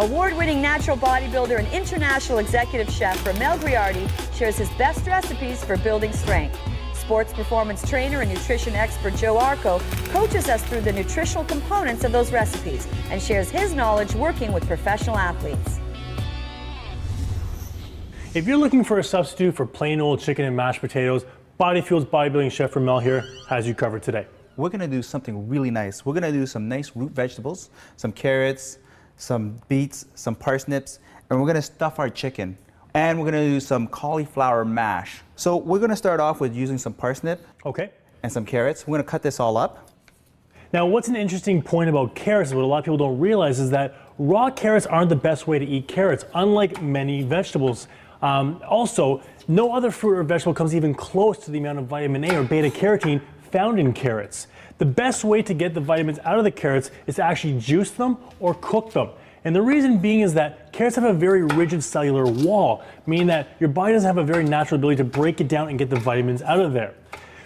Award-winning natural bodybuilder and international executive chef Ramel Griardi shares his best recipes for building strength. Sports performance trainer and nutrition expert Joe Arco coaches us through the nutritional components of those recipes and shares his knowledge working with professional athletes. If you're looking for a substitute for plain old chicken and mashed potatoes, Bodyfield's bodybuilding chef Ramel here has you covered today. We're going to do something really nice. We're going to do some nice root vegetables, some carrots, some beets, some parsnips, and we're going to stuff our chicken. And we're going to do some cauliflower mash. So we're going to start off with using some parsnip and some carrots. We're going to cut this all up. Now, what's an interesting point about carrots, what a lot of people don't realize, is that raw carrots aren't the best way to eat carrots, unlike many vegetables. Also, no other fruit or vegetable comes even close to the amount of vitamin A or beta-carotene found in carrots. The best way to get the vitamins out of the carrots is to actually juice them or cook them. And the reason being is that carrots have a very rigid cellular wall, meaning that your body doesn't have a very natural ability to break it down and get the vitamins out of there.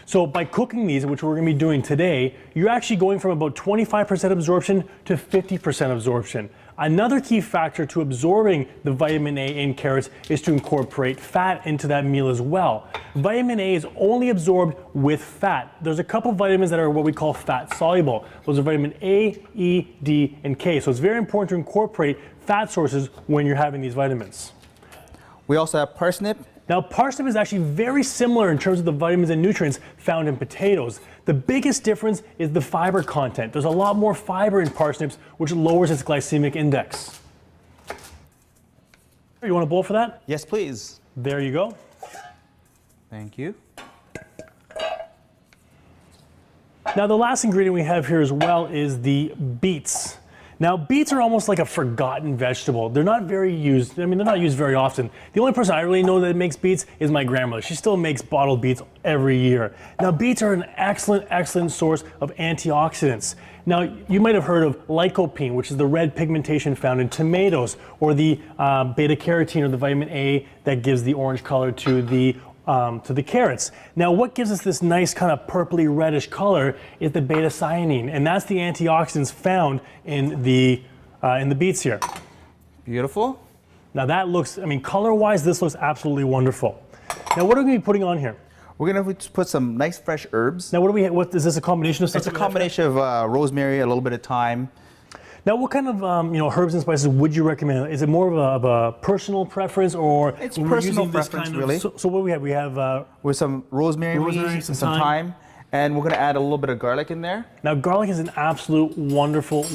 So by cooking these, which we're going to be doing today, you're actually going from about 25% absorption to 50% absorption. Another key factor to absorbing the vitamin A in carrots is to incorporate fat into that meal as well. Vitamin A is only absorbed with fat. There's a couple vitamins that are what we call fat soluble. Those are vitamin A, E, D, and K. So it's very important to incorporate fat sources when you're having these vitamins. We also have parsnip. Now, parsnip is actually very similar in terms of the vitamins and nutrients found in potatoes. The biggest difference is the fiber content. There's a lot more fiber in parsnips, which lowers its glycemic index. You want a bowl for that? Yes, please. There you go. Thank you. Now, the last ingredient we have here as well is the beets. Now, beets are almost like a forgotten vegetable. They're not very used. I mean, they're not used very often. The only person I really know that makes beets is my grandmother. She still makes bottled beets every year. Now, beets are an excellent source of antioxidants. Now, you might have heard of lycopene, which is the red pigmentation found in tomatoes, or the beta-carotene, or the vitamin A that gives the orange color to the carrots. Now, what gives us this nice kind of purpley reddish color is the beta-cyanine, and that's the antioxidants found in the beets here. Beautiful. Now that looks, I mean, color-wise, this looks absolutely wonderful. Now, what are we going to be putting on here? We're going to put some nice fresh herbs. Now, what is this, a combination of stuff? It's a combination of rosemary, a little bit of thyme. Now, what kind of herbs and spices would you recommend? Is it more of a personal preference, or it's personal preference, really? So what do we have? We have with some rosemary leaves and some thyme, and we're going to add a little bit of garlic in there. Now, garlic is an absolute wonderful,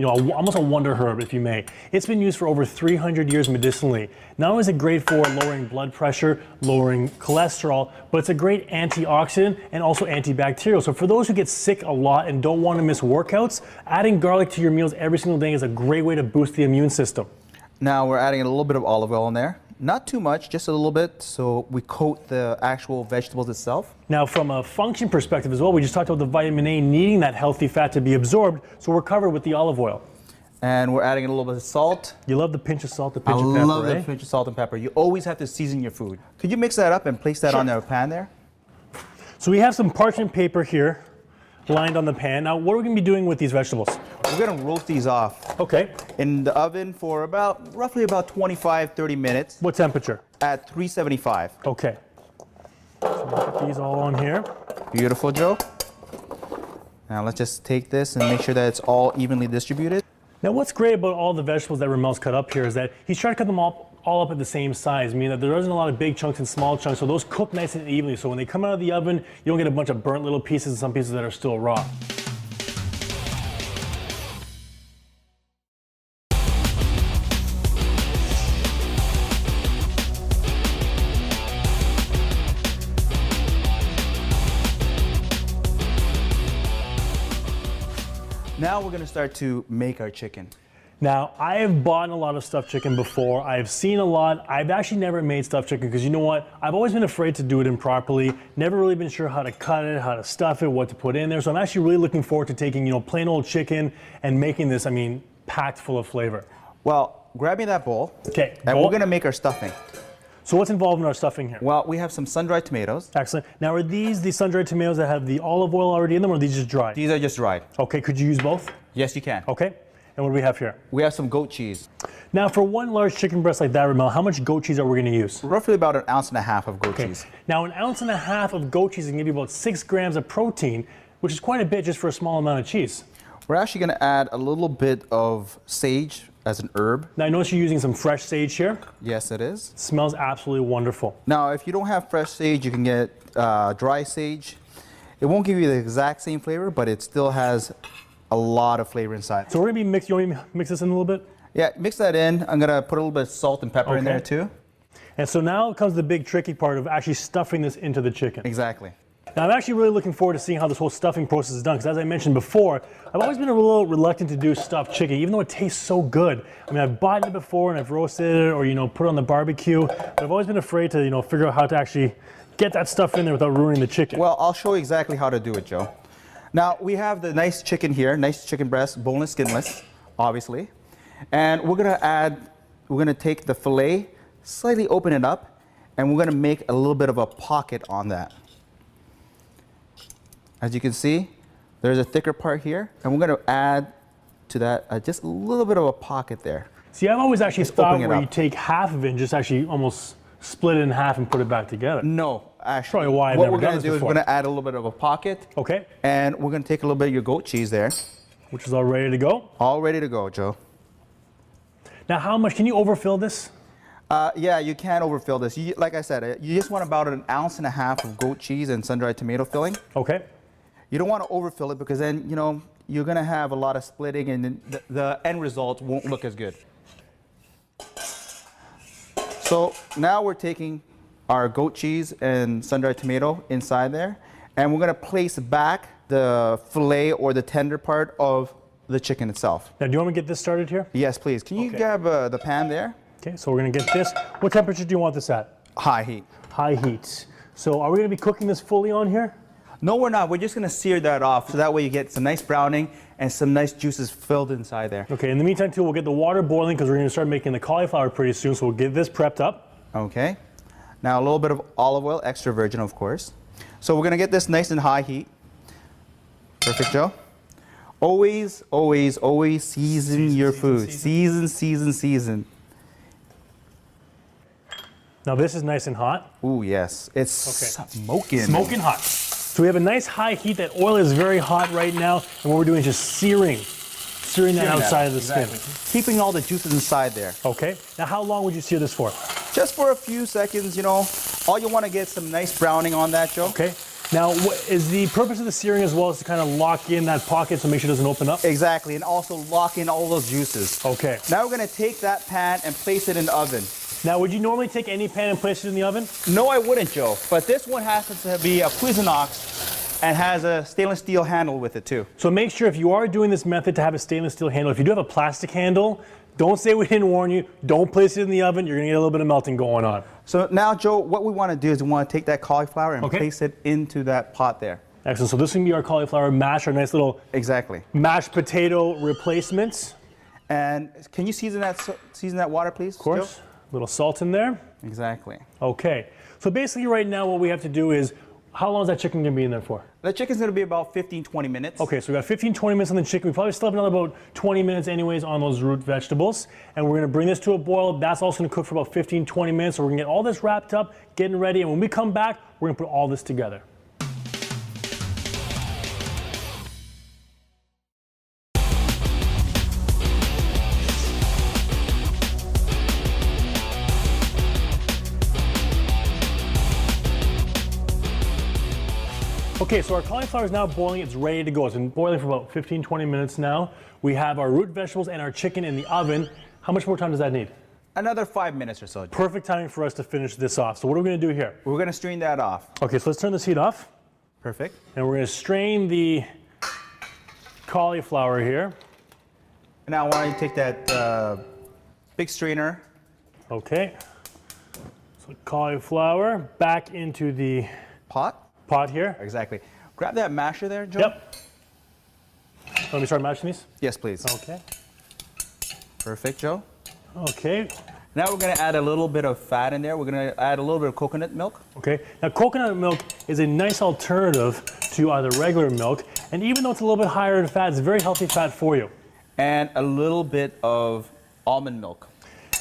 almost a wonder herb, if you may. It's been used for over 300 years medicinally. Not only is it great for lowering blood pressure, lowering cholesterol, but it's a great antioxidant and also antibacterial. So for those who get sick a lot and don't want to miss workouts, adding garlic to your meals every single day is a great way to boost the immune system. Now we're adding a little bit of olive oil in there. Not too much, just a little bit, so we coat the actual vegetables itself. Now, from a function perspective as well, we just talked about the vitamin A needing that healthy fat to be absorbed, so we're covered with the olive oil. And we're adding a little bit of salt. You love the pinch of salt, the pinch of pepper, I love the pinch of salt and pepper. You always have to season your food. Could you mix that up and place that on the pan there? So we have some parchment paper here, lined on the pan. Now, what are we going to be doing with these vegetables? We're going to roast these off. Okay. In the oven for roughly about 25-30 minutes. What temperature? At 375. Okay. So we'll put these all on here. Beautiful, Joe. Now let's just take this and make sure that it's all evenly distributed. Now, what's great about all the vegetables that Ramel's cut up here is that he's trying to cut them all up at the same size, meaning that there isn't a lot of big chunks and small chunks, so those cook nice and evenly. So when they come out of the oven, you don't get a bunch of burnt little pieces and some pieces that are still raw. Now we're going to start to make our chicken. Now, I have bought a lot of stuffed chicken before. I've seen a lot. I've actually never made stuffed chicken because you know what? I've always been afraid to do it improperly. Never really been sure how to cut it, how to stuff it, what to put in there. So I'm actually really looking forward to taking, plain old chicken and making this, packed full of flavor. Well, grab me that bowl. Okay. And we're going to make our stuffing. So what's involved in our stuffing here? Well, we have some sun-dried tomatoes. Excellent. Now, are these the sun-dried tomatoes that have the olive oil already in them, or are these just dried? These are just dried. Okay, could you use both? Yes, you can. Okay. And what do we have here? We have some goat cheese. Now, for one large chicken breast like that, Ramel, how much goat cheese are we going to use? Roughly about 1.5 ounces of goat cheese. Now, 1.5 ounces of goat cheese can give you about 6 grams of protein, which is quite a bit just for a small amount of cheese. We're actually going to add a little bit of sage as an herb. Now, I notice you're using some fresh sage here. Yes, it is. It smells absolutely wonderful. Now, if you don't have fresh sage, you can get dry sage. It won't give you the exact same flavor, but it still has a lot of flavor inside. So we're going to be mixing, you want me to mix this in a little bit? Yeah, mix that in. I'm going to put a little bit of salt and pepper in there too. And so now comes the big tricky part of actually stuffing this into the chicken. Exactly. Now, I'm actually really looking forward to seeing how this whole stuffing process is done, because as I mentioned before, I've always been a little reluctant to do stuffed chicken, even though it tastes so good. I mean, I've bought it before and I've roasted it or, put it on the barbecue, but I've always been afraid to, figure out how to actually get that stuff in there without ruining the chicken. Well, I'll show you exactly how to do it, Joe. Now, we have the nice chicken here, nice chicken breast, boneless, skinless, obviously. And we're gonna take the filet, slightly open it up, and we're gonna make a little bit of a pocket on that. As you can see, there's a thicker part here, and we're gonna add to that just a little bit of a pocket there. See, I've always actually Just thought opening it where up. you take half of it and just actually almost split it in half and put it back together. No, actually, Probably why I've what never we're done gonna this do is before. we're gonna add a little bit of a pocket, Okay, and we're gonna take a little bit of your goat cheese there. which is all ready to go. All ready to go, Joe. Now, how much, can you overfill this? Yeah, you can overfill this. Like I said, you just want about 1.5 ounces of goat cheese and sun-dried tomato filling. Okay. You don't want to overfill it because then, you're going to have a lot of splitting and then the end result won't look as good. So now we're taking our goat cheese and sun-dried tomato inside there, and we're going to place back the fillet or the tender part of the chicken itself. Now, do you want me to get this started here? Yes, please. Can you Okay. grab the pan there? Okay, so we're gonna get this. What temperature do you want this at? High heat. High heat. So are we gonna be cooking this fully on here? No, we're not. We're just going to sear that off so that way you get some nice browning and some nice juices filled inside there. Okay, in the meantime too, we'll get the water boiling because we're gonna start making the cauliflower pretty soon, so we'll get this prepped up. Okay. Now a little bit of olive oil, extra virgin of course. So we're going to get this nice and high heat. Perfect, Joe. Always, always, always season your food. Season, season, season. Now this is nice and hot. Ooh, yes. It's smoking. Smoking hot. So we have a nice high heat. That oil is very hot right now, and what we're doing is just searing that outside of the skin. Keeping all the juices inside there. Okay. Now how long would you sear this for? Just for a few seconds, all you want to get some nice browning on that, Joe. Okay. Now, what is the purpose of the searing as well, is to kind of lock in that pocket so make sure it doesn't open up? Exactly, and also lock in all those juices. Okay. Now we're going to take that pan and place it in the oven. Now, would you normally take any pan and place it in the oven? No, I wouldn't, Joe. But this one happens to be a Cuisinox and has a stainless steel handle with it too. So make sure if you are doing this method to have a stainless steel handle. If you do have a plastic handle, don't say we didn't warn you. Don't place it in the oven. You're going to get a little bit of melting going on. So now, Joe, what we want to do is we want to take that cauliflower and Okay. place it into that pot there. Excellent. So this is going to be our cauliflower mash, our nice little Exactly. mashed potato replacements. And can you season that water, please? Of course. A little salt in there. Exactly. Okay. So basically right now what we have to do is, how long is that chicken going to be in there for? The chicken's going to be about 15-20 minutes. Okay, so we got 15, 20 minutes on the chicken. We probably still have another about 20 minutes anyways on those root vegetables. And we're going to bring this to a boil. That's also going to cook for about 15, 20 minutes. So we're going to get all this wrapped up, getting ready. And when we come back, we're going to put all this together. Okay, so our cauliflower is now boiling. It's ready to go. It's been boiling for about 15, 20 minutes now. We have our root vegetables and our chicken in the oven. How much more time does that need? Another 5 minutes or so. Perfect timing for us to finish this off. So what are we going to do here? We're going to strain that off. Okay, so let's turn this heat off. Perfect. And we're going to strain the cauliflower here. Now I want you to take that big strainer. Okay. So cauliflower back into the Pot. pot here. Exactly. Grab that masher there, Joe. Yep. Let me start mashing these. Yes, please. Okay. Perfect, Joe. Okay. Now we're going to add a little bit of fat in there. We're going to add a little bit of coconut milk. Okay. Now coconut milk is a nice alternative to either regular milk. And even though it's a little bit higher in fat, it's a very healthy fat for you. and a little bit of almond milk.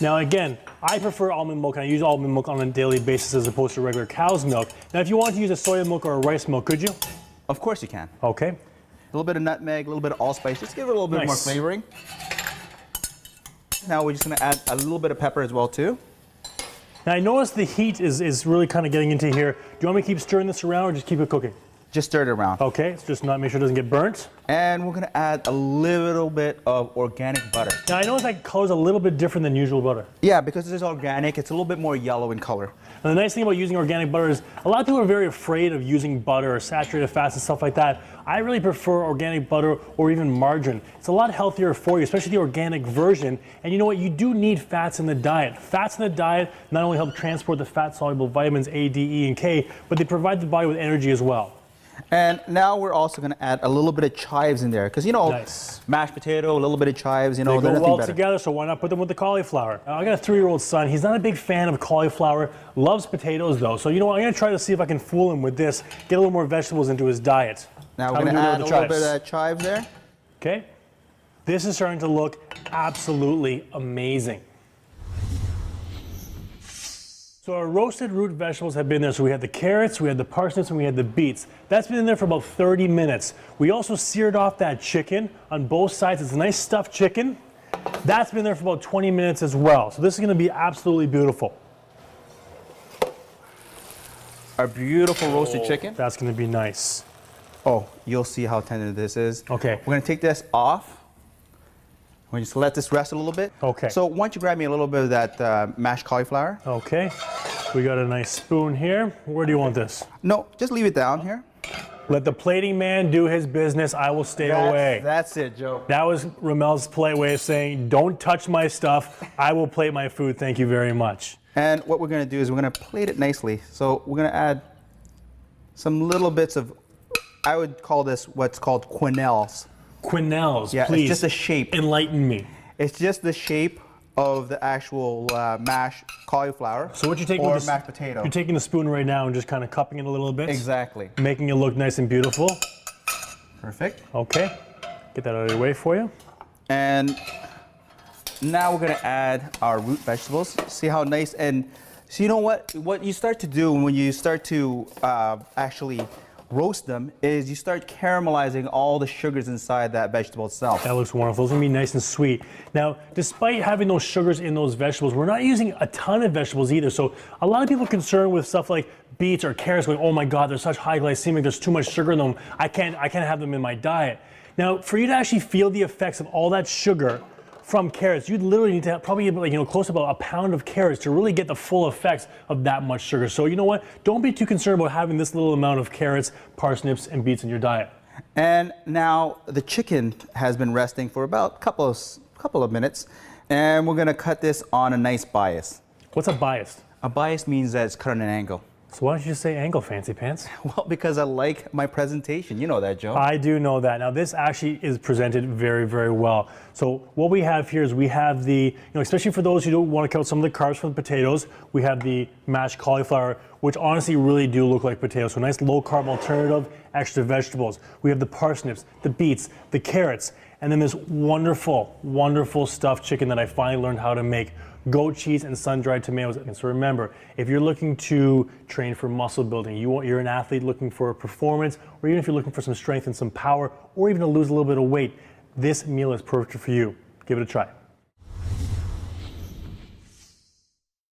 Now again, I prefer almond milk, and I use almond milk on a daily basis as opposed to regular cow's milk. Now if you want to use a soy milk or a rice milk, could you? Of course you can. Okay. A little bit of nutmeg, a little bit of allspice, just give it a little bit more Nice. flavoring. Now we're just gonna add a little bit of pepper as well too. Now I notice the heat is really kind of getting into here. Do you want me to keep stirring this around or just keep it cooking? Just stir it around. Okay, so just not make sure it doesn't get burnt. And we're gonna add a little bit of organic butter. Now I notice that color's a little bit different than usual butter. Yeah, because this is organic, it's a little bit more yellow in color. And the nice thing about using organic butter is a lot of people are very afraid of using butter or saturated fats and stuff like that. I really prefer organic butter or even margarine. It's a lot healthier for you, especially the organic version. And you know what? You do need fats in the diet. Fats in the diet not only help transport the fat-soluble vitamins A, D, E, and K, but they provide the body with energy as well. And now we're also gonna add a little bit of chives in there, because you know, Nice. mashed potato, a little bit of chives, you know, They they're go nothing well better. together, so why not put them with the cauliflower? I got a 3-year-old son. He's not a big fan of cauliflower, loves potatoes though. So you know what? I'm gonna try to see if I can fool him with this, get a little more vegetables into his diet. Now How we're we gonna doing add a with the little bit chives? of chives there. Okay? This is starting to look absolutely amazing. So our roasted root vegetables have been there. So we had the carrots, we had the parsnips, and we had the beets. That's been in there for about 30 minutes. We also seared off that chicken on both sides. It's a nice stuffed chicken. That's been there for about 20 minutes as well. So this is gonna be absolutely beautiful. Our beautiful roasted chicken. That's gonna be nice. Oh, you'll see how tender this is. Okay. We're gonna take this off. We're just let this rest a little bit. Okay. So why don't you grab me a little bit of that mashed cauliflower? Okay, we got a nice spoon here. Where do you want this? No, just leave it down here. Let the plating man do his business. I will stay away. That's it, Joe. That was Ramel's polite way of saying, don't touch my stuff. I will plate my food. Thank you very much. And what we're gonna do is we're gonna plate it nicely. So we're gonna add some little bits of, I would call this what's called quenelles. Quenelles, Yeah, please. it's just a shape. Enlighten me. It's just the shape of the actual mashed cauliflower. So what you're taking or with this, mashed potato. You're taking the spoon right now and just kind of cupping it a little bit. Exactly. Making it look nice and beautiful. Perfect. Okay, get that out of your way for you. And now we're gonna add our root vegetables. See how nice, and so you know what? What you start to do when you start to actually roast them is you start caramelizing all the sugars inside that vegetable itself. That looks wonderful. It's gonna be nice and sweet. Now, despite having those sugars in those vegetables, we're not using a ton of vegetables either. So a lot of people are concerned with stuff like beets or carrots going, oh my God, they're such high glycemic, there's too much sugar in them. I can't have them in my diet. Now, for you to actually feel the effects of all that sugar from carrots, you'd literally need to have probably close to about a pound of carrots to really get the full effects of that much sugar. So you know what? Don't be too concerned about having this little amount of carrots, parsnips, and beets in your diet. And now the chicken has been resting for about a couple of minutes, and we're gonna cut this on a nice bias. What's a biased? A bias means that it's cut on an angle. So why don't you just say angle, fancy pants? Well, because I like my presentation. You know that, Joe. I do know that. Now this actually is presented very, very well. So what we have here is we have the, especially for those who don't want to cut some of the carbs from the potatoes, we have the mashed cauliflower, which honestly really do look like potatoes. So a nice low carb alternative, extra vegetables. We have the parsnips, the beets, the carrots, and then this wonderful, wonderful stuffed chicken that I finally learned how to make. Goat cheese and sun-dried tomatoes. And so remember, if you're looking to train for muscle building, you're an athlete looking for a performance, or even if you're looking for some strength and some power, or even to lose a little bit of weight, this meal is perfect for you. Give it a try.